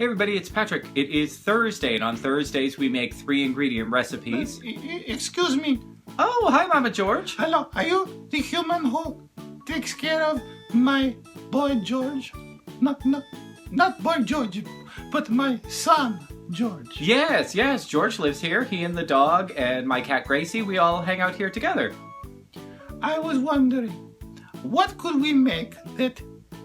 Hey everybody, it's Patrick. It is Thursday, and on Thursdays we make 3-ingredient recipes. Excuse me. Oh, hi Mama George. Hello, are you the human who takes care of my boy George? Not boy George, but my son George. Yes, George lives here. He and the dog and my cat Gracie, we all hang out here together. I was wondering, what could we make that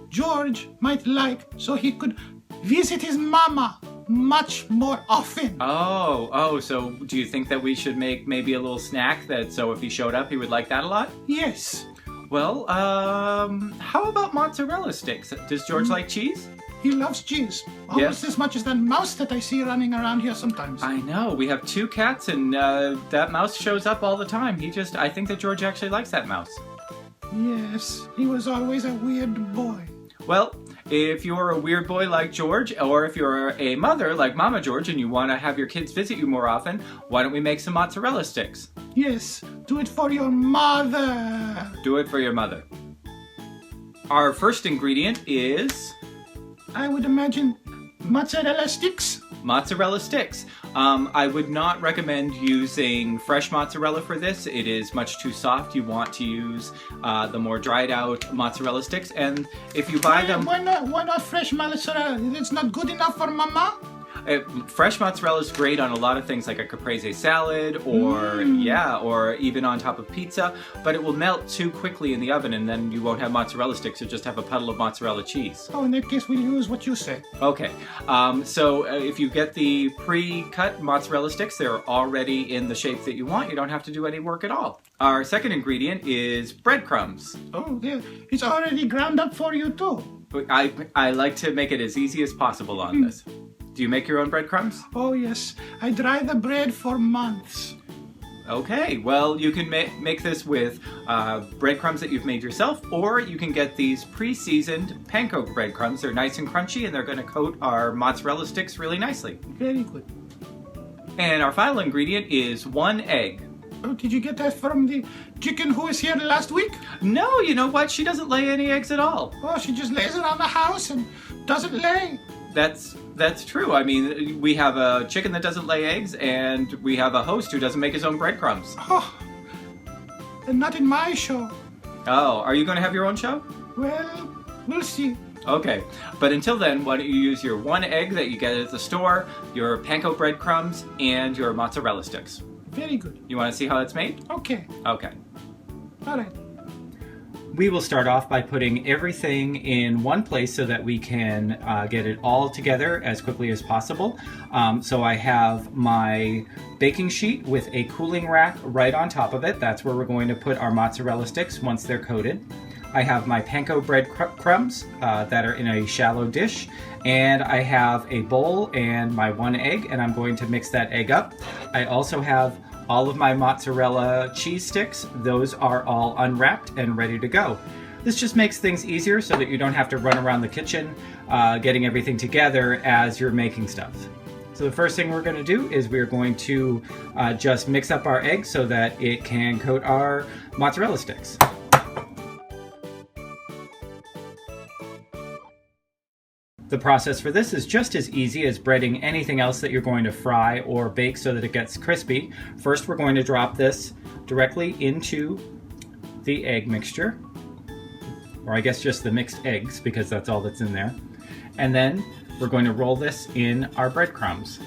George might like so he could visit his mama much more often? Oh, so do you think that we should make maybe a little snack that so if he showed up he would like that a lot? Yes. Well, how about mozzarella sticks? Does George like cheese? He loves cheese. Almost as much as that mouse that I see running around here sometimes. I know. We have 2 cats and that mouse shows up all the time. I think that George actually likes that mouse. Yes, he was always a weird boy. Well, if you're a weird boy like George, or if you're a mother like Mama George and you want to have your kids visit you more often, why don't we make some mozzarella sticks? Yes, do it for your mother. Do it for your mother. Our first ingredient is... I would imagine mozzarella sticks. Mozzarella sticks. I would not recommend using fresh mozzarella for this. It is much too soft. You want to use the more dried out mozzarella sticks. And if you buy them... Why not fresh mozzarella? It's not good enough for mama? Fresh mozzarella is great on a lot of things like a caprese salad or or even on top of pizza, but it will melt too quickly in the oven and then you won't have mozzarella sticks, you'll just have a puddle of mozzarella cheese. Oh, in that case we'll use what you say. Okay, so if you get the pre-cut mozzarella sticks, they're already in the shape that you want. You don't have to do any work at all. Our second ingredient is breadcrumbs. Oh, yeah. It's already ground up for you too. I like to make it as easy as possible on this. Do you make your own breadcrumbs? Oh, yes. I dry the bread for months. Okay, well, you can make this with breadcrumbs that you've made yourself, or you can get these pre-seasoned Panko breadcrumbs. They're nice and crunchy, and they're going to coat our mozzarella sticks really nicely. Very good. And our final ingredient is 1 egg. Oh, did you get that from the chicken who was here last week? No, you know what? She doesn't lay any eggs at all. Oh, she just lays around the house and doesn't lay. That's true. I mean, we have a chicken that doesn't lay eggs, and we have a host who doesn't make his own breadcrumbs. Oh, and not in my show. Oh, are you going to have your own show? Well, we'll see. Okay, but until then, why don't you use your 1 egg that you get at the store, your panko breadcrumbs, and your mozzarella sticks. Very good. You want to see how it's made? Okay. Okay. All right. We will start off by putting everything in one place so that we can get it all together as quickly as possible. So I have my baking sheet with a cooling rack right on top of it. That's where we're going to put our mozzarella sticks once they're coated. I have my panko bread crumbs that are in a shallow dish, and I have a bowl and my 1 egg, and I'm going to mix that egg up. I also have all of my mozzarella cheese sticks. Those are all unwrapped and ready to go. This just makes things easier so that you don't have to run around the kitchen getting everything together as you're making stuff. So the first thing we're going to do is we're going to just mix up our egg so that it can coat our mozzarella sticks. The process for this is just as easy as breading anything else that you're going to fry or bake so that it gets crispy. First, we're going to drop this directly into the egg mixture, or I guess just the mixed eggs because that's all that's in there. And then we're going to roll this in our breadcrumbs.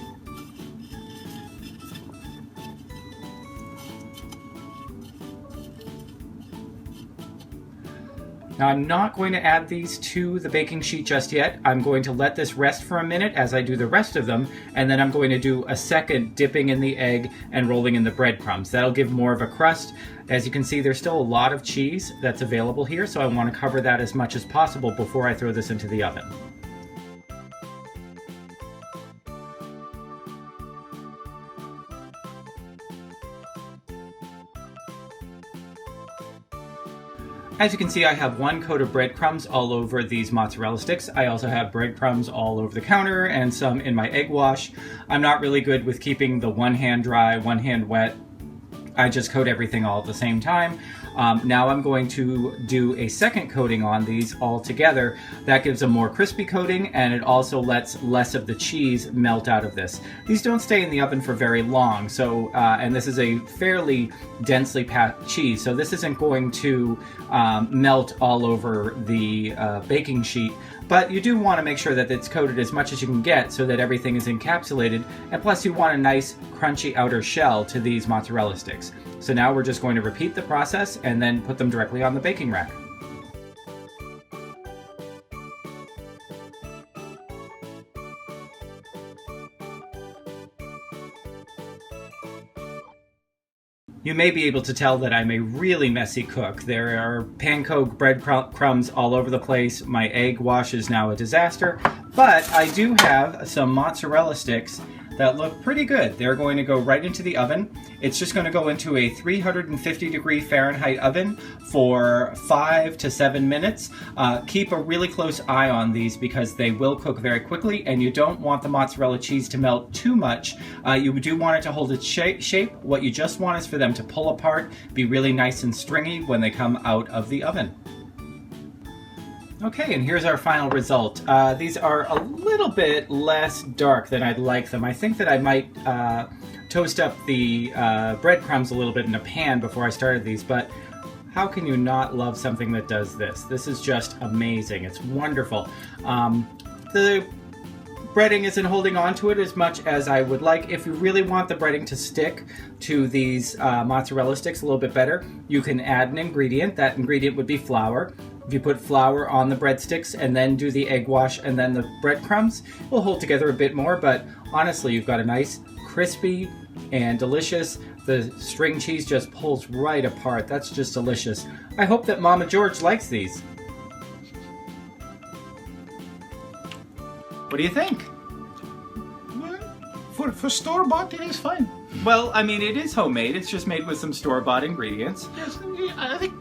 Now I'm not going to add these to the baking sheet just yet. I'm going to let this rest for a minute as I do the rest of them, and then I'm going to do a second dipping in the egg and rolling in the breadcrumbs. That'll give more of a crust. As you can see, there's still a lot of cheese that's available here, so I want to cover that as much as possible before I throw this into the oven. As you can see, I have 1 coat of breadcrumbs all over these mozzarella sticks. I also have breadcrumbs all over the counter and some in my egg wash. I'm not really good with keeping the one hand dry, one hand wet. I just coat everything all at the same time. Now I'm going to do a second coating on these all together. That gives a more crispy coating, and it also lets less of the cheese melt out of this. These don't stay in the oven for very long, so and this is a fairly densely packed cheese, so this isn't going to melt all over the baking sheet. But you do want to make sure that it's coated as much as you can get so that everything is encapsulated, and plus you want a nice crunchy outer shell to these mozzarella sticks. So now we're just going to repeat the process and then put them directly on the baking rack. You may be able to tell that I'm a really messy cook. There are Panko bread crumbs all over the place. My egg wash is now a disaster. But I do have some mozzarella sticks that look pretty good. They're going to go right into the oven. It's just going to go into a 350-degree Fahrenheit oven for 5 to 7 minutes. Keep a really close eye on these because they will cook very quickly, and you don't want the mozzarella cheese to melt too much. You do want it to hold its shape. What you just want is for them to pull apart, be really nice and stringy when they come out of the oven. Okay, and here's our final result. These are a little bit less dark than I'd like them. I think that I might toast up the breadcrumbs a little bit in a pan before I started these, but how can you not love something that does this? This is just amazing. It's wonderful. The breading isn't holding on to it as much as I would like. If you really want the breading to stick to these mozzarella sticks a little bit better, you can add an ingredient. That ingredient would be flour. If you put flour on the breadsticks and then do the egg wash and then the breadcrumbs, it will hold together a bit more, but honestly, you've got a nice, crispy and delicious. The string cheese just pulls right apart. That's just delicious. I hope that Mama George likes these. What do you think? Well, for store-bought, it is fine. Well, I mean, it is homemade. It's just made with some store-bought ingredients. Yes, I think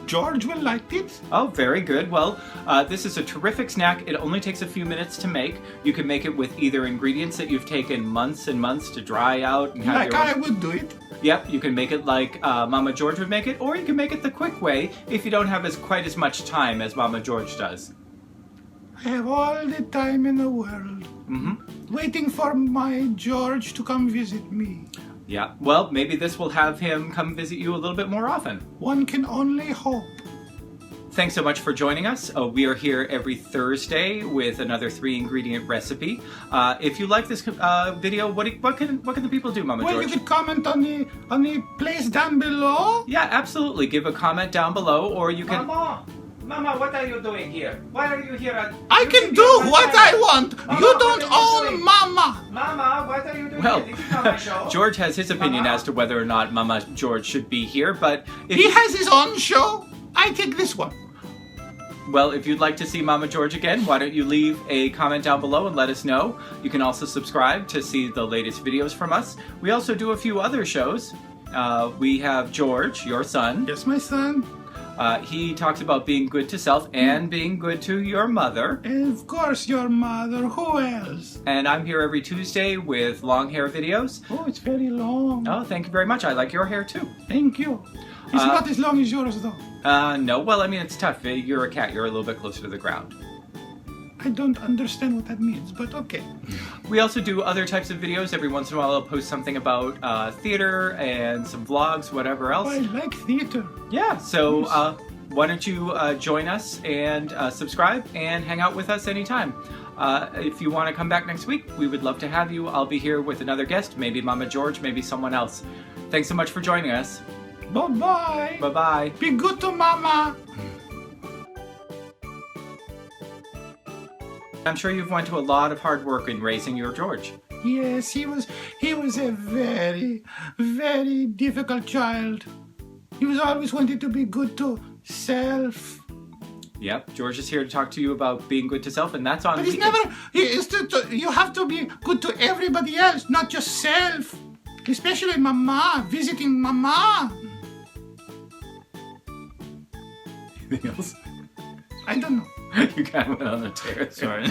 George will like it. Oh, very good. Well, this is a terrific snack. It only takes a few minutes to make. You can make it with either ingredients that you've taken months and months to dry out. And have like I would do it. Yep, you can make it like Mama George would make it, or you can make it the quick way if you don't have quite as much time as Mama George does. I have all the time in the world. Waiting for my George to come visit me. Yeah, well, maybe this will have him come visit you a little bit more often. One can only hope. Thanks so much for joining us. We are here every Thursday with another 3-ingredient recipe. If you like this video, what can the people do, Mama George? Well, you could comment on the place down below. Yeah, absolutely. Give a comment down below, or you can. Mama, what are you doing here? Why are you here? I can do what I want. You don't own Mama. Mama, what are you doing Well, here? This is not my show. George has his opinion as to whether or not Mama George should be here, but He has his own show. I take this one. Well, if you'd like to see Mama George again, why don't you leave a comment down below and let us know. You can also subscribe to see the latest videos from us. We also do a few other shows. We have George, your son. Yes, my son. He talks about being good to self and being good to your mother. And of course, your mother. Who else? And I'm here every Tuesday with long hair videos. Oh, it's very long. Oh, thank you very much. I like your hair too. Thank you. It's not as long as yours, though. No, well, I mean, it's tough. You're a cat. You're a little bit closer to the ground. I don't understand what that means, but okay. We also do other types of videos. Every once in a while I'll post something about theater and some vlogs, whatever else. Oh, I like theater. Yeah, so why don't you join us and subscribe and hang out with us anytime. If you want to come back next week, we would love to have you. I'll be here with another guest, maybe Mama George, maybe someone else. Thanks so much for joining us. Bye-bye. Bye-bye. Be good to Mama. I'm sure you've went to a lot of hard work in raising your George. Yes, he was a very, very difficult child. He was always wanting to be good to self. Yep, George is here to talk to you about being good to self, and that's on But he's weekend. you have to be good to everybody else, not just self. Especially Mama, visiting Mama. Anything else? I don't know. You kind of went on a tear. Sorry.